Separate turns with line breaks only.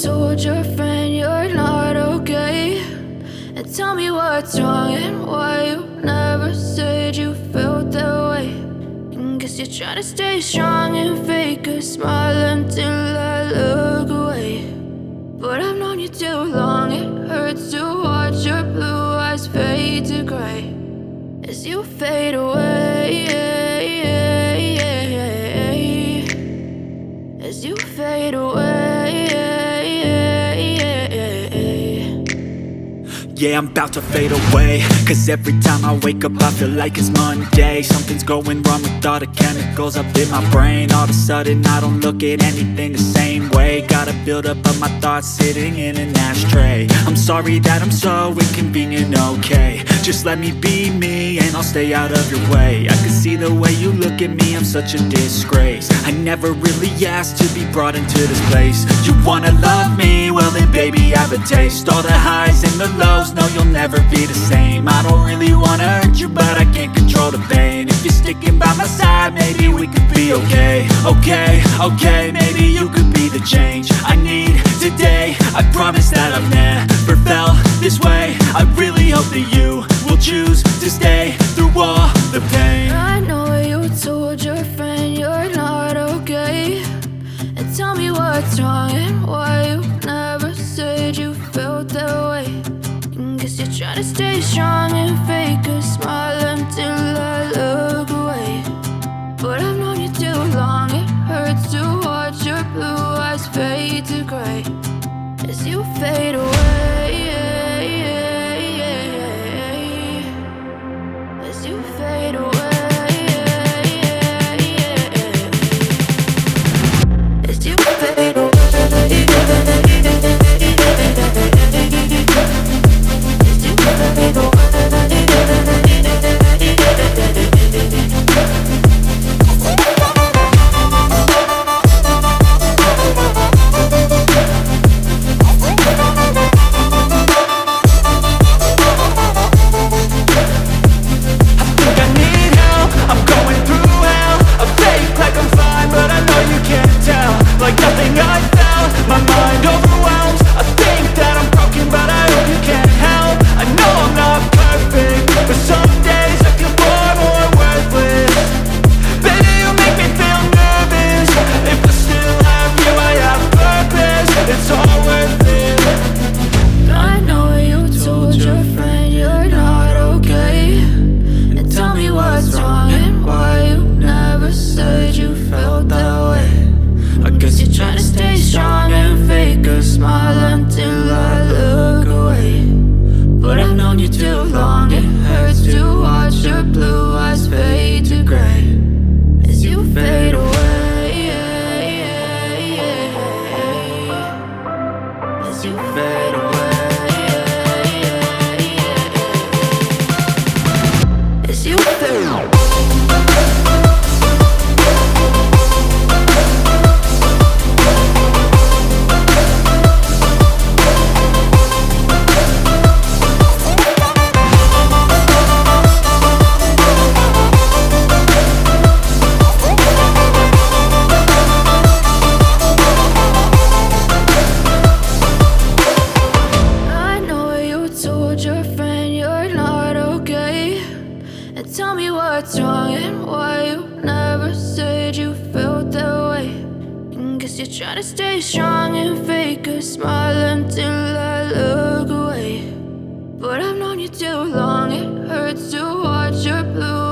told your friend you're not okay, and tell me what's wrong and why you never said you felt that way. And guess you're trying to stay strong and fake a smile until I look away. But I've known you too long, it hurts to watch your blue eyes fade to gray as you fade away, as you fade away.
Yeah, I'm about to fade away, cause every time I wake up I feel like it's Monday. Something's going wrong with all the chemicals up in my brain. All of a sudden I don't look at anything the same way. Gotta build up of my thoughts sitting in an ashtray. I'm sorry that I'm so inconvenient, okay. Just let me be me and I'll stay out of your way. I can see the way you look at me, I'm such a disgrace. I never really asked to be brought into this place. You wanna love me? Well then baby I have a taste. All the highs and the lows, no you'll never be the same. I don't really wanna hurt you but I can't control the pain. If you're sticking by my side maybe we could be okay. Okay, maybe you could be the change I need today. I promise that I've never felt this way. I really hope that you will choose to stay through all the pain.
I know you told your friend you're not okay, and tell me what's wrong and why you never said you felt that way. And guess you're trying to stay strong and fake a smile until I look away. But I've known you too long, it hurts to watch your blue eyes fade to gray as you fade away, as you fade away, as you fade away. Try to stay strong and fake a smile until I look away. But I've known you too long, it hurts to watch your blue